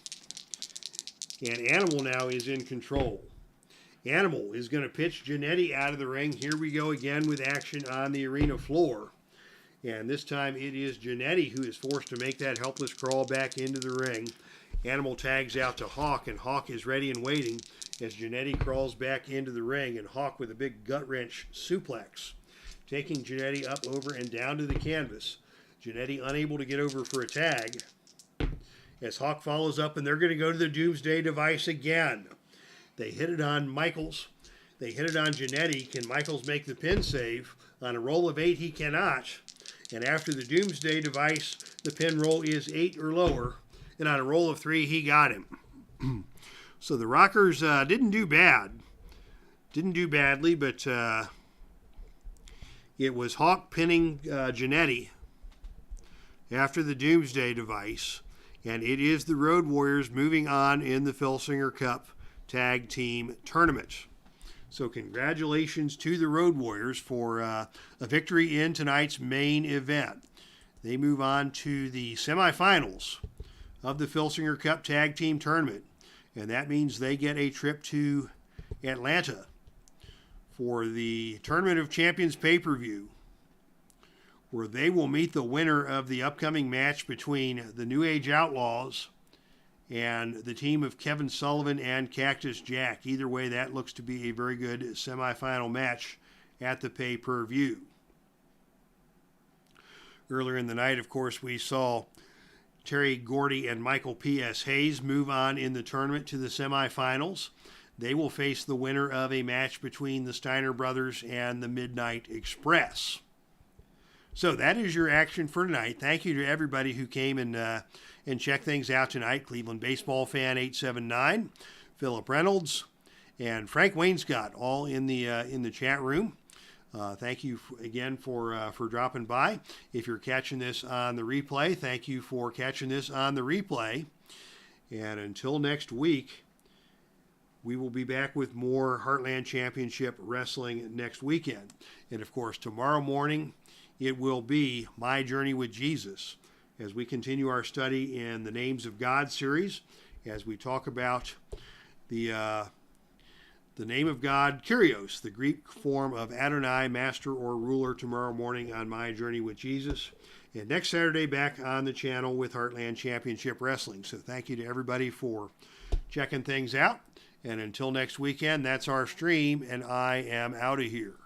And Animal now is in control. Animal is going to pitch Jannetty out of the ring. Here we go again with action on the arena floor. And this time it is Jannetty who is forced to make that helpless crawl back into the ring. Animal tags out to Hawk, and Hawk is ready and waiting as Jannetty crawls back into the ring, and Hawk with a big gut wrench suplex, taking Jannetty up over and down to the canvas. Jannetty unable to get over for a tag as Hawk follows up, and they're going to go to the Doomsday device again. They hit it on Michaels. They hit it on Jannetty. Can Michaels make the pin save? On a roll of 8, he cannot. And after the Doomsday device, the pin roll is 8 or lower. And on a roll of 3, he got him. So the Rockers didn't do bad. Didn't do badly, but It was Hawk pinning JANNETTY after the Doomsday device, and it is the Road Warriors moving on in the Filsinger Cup Tag Team Tournament. So congratulations to the Road Warriors for a victory in tonight's main event. They move on to the semifinals of the Filsinger Cup Tag Team Tournament, and that means they get a trip to Atlanta for the Tournament of Champions pay-per-view, where they will meet the winner of the upcoming match between the New Age Outlaws and the team of Kevin Sullivan and Cactus Jack. Either way, that looks to be a very good semifinal match at the pay-per-view. Earlier in the night, of course, we saw Terry Gordy and Michael P.S. Hayes move on in the tournament to the semifinals. They will face the winner of a match between the Steiner Brothers and the Midnight Express. So that is your action for tonight. Thank you to everybody who came and checked things out tonight. Cleveland Baseball Fan 879, Philip Reynolds, and Frank Wainscott, all in the chat room. Thank you again for dropping by. If you're catching this on the replay, thank you for catching this on the replay. And until next week, we will be back with more Heartland Championship Wrestling next weekend. And of course, tomorrow morning, it will be My Journey with Jesus as we continue our study in the Names of God series, as we talk about the name of God, Kyrios, the Greek form of Adonai, Master or Ruler, tomorrow morning on My Journey with Jesus. And next Saturday, back on the channel with Heartland Championship Wrestling. So thank you to everybody for checking things out. And until next weekend, that's our stream, and I am out of here.